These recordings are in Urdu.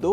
$2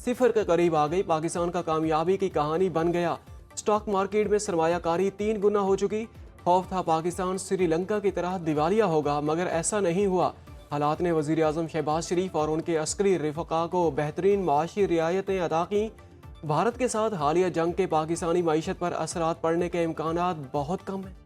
صفر کے قریب آ گئی۔ پاکستان کا کامیابی کی کہانی بن گیا۔ اسٹاک مارکیٹ میں سرمایہ کاری 3 گنا ہو چکی۔ خوف تھا پاکستان سری لنکا کی طرح دیوالیہ ہوگا، مگر ایسا نہیں ہوا۔ حالات نے وزیر اعظم شہباز شریف اور ان کے عسکری رفقا کو بہترین معاشی رعایتیں عطا کیں۔ بھارت کے ساتھ حالیہ جنگ کے پاکستانی معیشت پر اثرات پڑنے کے امکانات بہت کم ہیں۔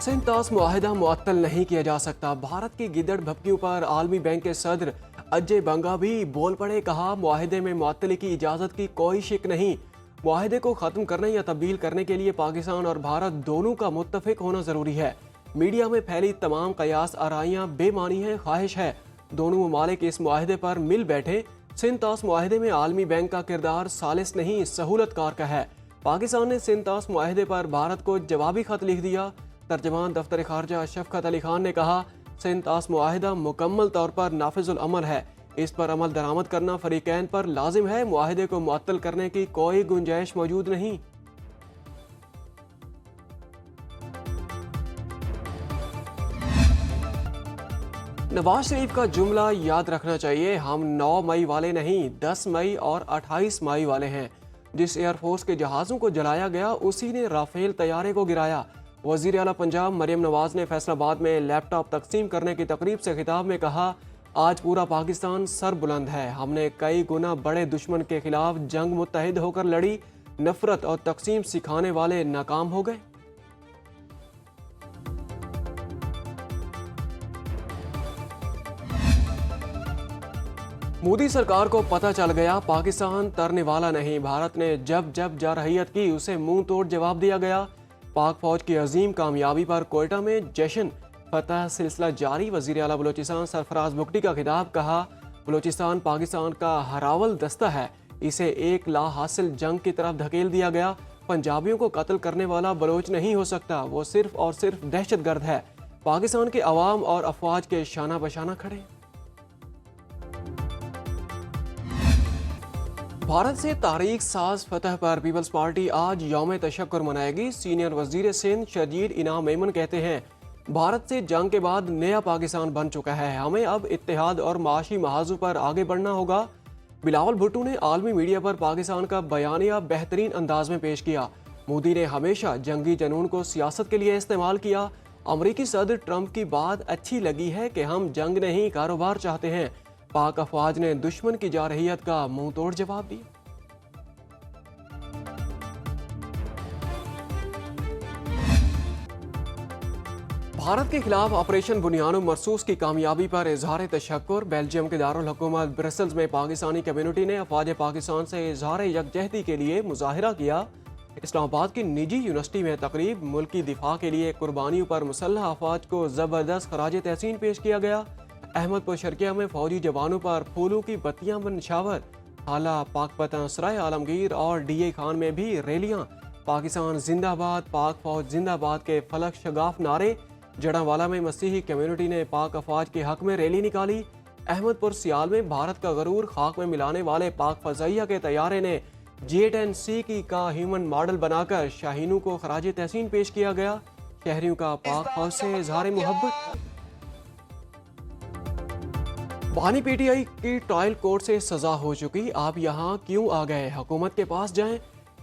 سندھ طاس معاہدہ معطل نہیں کیا جا سکتا۔ بھارت کی گدڑ بھپکیوں پر عالمی بینک کے صدر اجے بنگا بھی بول پڑے۔ کہا معاہدے میں معطلی کی اجازت کی کوئی شک نہیں۔ معاہدے کو ختم کرنے یا تبدیل کرنے کے لیے پاکستان اور بھارت دونوں کا متفق ہونا ضروری ہے۔ میڈیا میں پھیلی تمام قیاس آرائیاں بے معنی ہیں۔ خواہش ہے دونوں ممالک اس معاہدے پر مل بیٹھے۔ سندھ طاس معاہدے میں عالمی بینک کا کردار ثالث نہیں سہولت کار کا ہے۔ پاکستان نے سندھ طاس معاہدے پر بھارت کو جوابی خط لکھ دیا۔ ترجمان دفتر خارجہ شفقت علی خان نے کہا، سندھ طاس معاہدہ مکمل طور پر نافذ العمل ہے۔ اس پر عمل درآمد کرنا فریقین پر لازم ہے۔ معاہدے کو معطل کرنے کی کوئی گنجائش موجود نہیں۔ نواز شریف کا جملہ یاد رکھنا چاہیے، ہم 9 مئی والے نہیں 10 مئی اور 28 مئی والے ہیں۔ جس ایئر فورس کے جہازوں کو جلایا گیا اسی نے رافیل طیارے کو گرایا۔ وزیر اعلیٰ پنجاب مریم نواز نے فیصل آباد میں لیپ ٹاپ تقسیم کرنے کی تقریب سے خطاب میں کہا، آج پورا پاکستان سر بلند ہے۔ ہم نے کئی گنا بڑے دشمن کے خلاف جنگ متحد ہو کر لڑی۔ نفرت اور تقسیم سکھانے والے ناکام ہو گئے۔ مودی سرکار کو پتہ چل گیا پاکستان ترنے والا نہیں۔ بھارت نے جب جارحیت کی اسے منہ توڑ جواب دیا گیا۔ پاک فوج کی عظیم کامیابی پر کوئٹہ میں جشن، فتح سلسلہ جاری۔ وزیر اعلیٰ بلوچستان سرفراز بگٹی کا خطاب، کہا بلوچستان پاکستان کا ہراول دستہ ہے، اسے ایک لا حاصل جنگ کی طرف دھکیل دیا گیا۔ پنجابیوں کو قتل کرنے والا بلوچ نہیں ہو سکتا، وہ صرف اور صرف دہشت گرد ہے۔ پاکستان کے عوام اور افواج کے شانہ بشانہ کھڑے۔ بھارت سے تاریخ ساز فتح پر پیپلز پارٹی آج یوم تشکر منائے گی۔ سینئر وزیر سندھ شرجیل انعام میمن کہتے ہیں، بھارت سے جنگ کے بعد نیا پاکستان بن چکا ہے، ہمیں اب اتحاد اور معاشی محاذوں پر آگے بڑھنا ہوگا۔ بلاول بھٹو نے عالمی میڈیا پر پاکستان کا بیانیہ بہترین انداز میں پیش کیا۔ مودی نے ہمیشہ جنگی جنون کو سیاست کے لیے استعمال کیا۔ امریکی صدر ٹرمپ کی بات اچھی لگی ہے کہ ہم جنگ نہیں کاروبار چاہتے ہیں۔ پاک افواج نے دشمن کی جارحیت کا منہ توڑ جواب دیا۔ بھارت کے خلاف آپریشن بنیان مرصوص کی کامیابی پر اظہار تشکر۔ بیلجیم کے دارالحکومت برسلز میں پاکستانی کمیونٹی نے افواج پاکستان سے اظہار یکجہتی کے لیے مظاہرہ کیا۔ اسلام آباد کی نجی یونیورسٹی میں تقریب، ملکی دفاع کے لیے قربانیوں پر مسلح افواج کو زبردست خراج تحسین پیش کیا گیا۔ احمد پور شرقیہ میں فوجی جوانوں پر پھولوں کی بتیاں نشاور۔ حالہ پاک پتن سرائے عالمگیر اور ڈی اے خان میں بھی ریلیاں۔ پاکستان زندہ باد، پاک فوج زندہ باد کے فلک شگاف نعرے۔ جڑاوالا میں مسیحی کمیونٹی نے پاک افواج کے حق میں ریلی نکالی۔ احمد پور سیال میں بھارت کا غرور خاک میں ملانے والے پاک فضائیہ کے طیارے نے J-10C کا ہیومن ماڈل بنا کر شاہینوں کو خراج تحسین پیش کیا گیا۔ شہریوں کا پاک فوج سے اظہار محبت۔ بانی پی ٹی آئی کی ٹرائل کورٹ سے سزا ہو چکی، آپ یہاں کیوں آ گئے؟ حکومت کے پاس جائیں۔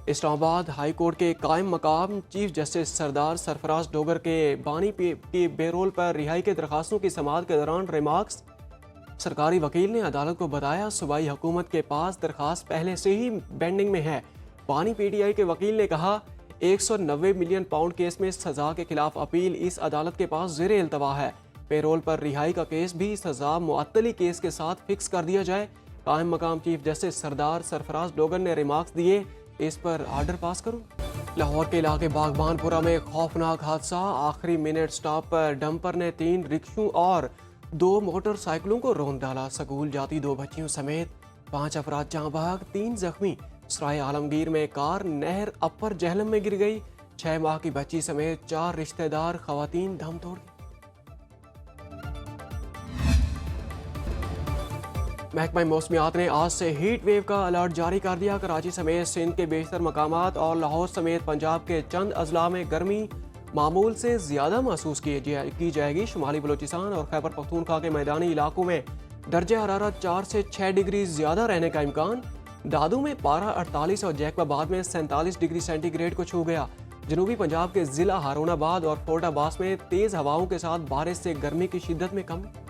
اسلام آباد ہائی کورٹ کے قائم مقام چیف جسٹس سردار سرفراز ڈوگر کے بانی کی بیرول پر رہائی کے درخواستوں کی سماعت کے دوران ریمارکس۔ سرکاری وکیل نے عدالت کو بتایا، صوبائی حکومت کے پاس درخواست پہلے سے ہی پینڈنگ میں ہے۔ بانی پی ٹی آئی کے وکیل نے کہا، 190 ملین پاؤنڈ کیس میں سزا کے خلاف اپیل اس عدالت کے پاس زیر التوا ہے۔ پیرول پر رہائی کا کیس بھی سزا معطلی کیس کے ساتھ فکس کر دیا جائے۔ قائم مقام چیف جسٹس سردار سرفراز ڈوگر نے ریمارکس دیے، اس پر آرڈر پاس کروں۔ لاہور کے علاقے باغبان پورہ میں خوفناک حادثہ، آخری منٹ سٹاپ پر ڈمپر نے 3 رکشوں اور 2 موٹر سائیکلوں کو رون ڈالا۔ سکول جاتی 2 بچیوں سمیت 5 افراد جاں بحق، 3 زخمی۔ سرائے عالمگیر میں کار نہر اپر جہلم میں گر گئی، 6 ماہ کی بچی سمیت 4 رشتہ دار خواتین دم توڑ گئی۔ محکمہ موسمیات نے آج سے ہیٹ ویو کا الرٹ جاری کر دیا۔ کراچی سمیت سندھ کے بیشتر مقامات اور لاہور سمیت پنجاب کے چند اضلاع میں گرمی معمول سے زیادہ محسوس کی جائے گی۔ شمالی بلوچستان اور خیبر پختونخوا کے میدانی علاقوں میں درجہ حرارت 4 سے 6 ڈگری زیادہ رہنے کا امکان۔ دادو میں پارہ 48 اور جیکب آباد میں 47 ڈگری سینٹی گریڈ کو چھو گیا۔ جنوبی پنجاب کے ضلع ہارون آباد اور فورٹ عباس میں تیز ہواؤں کے ساتھ بارش سے گرمی کی شدت میں کمی۔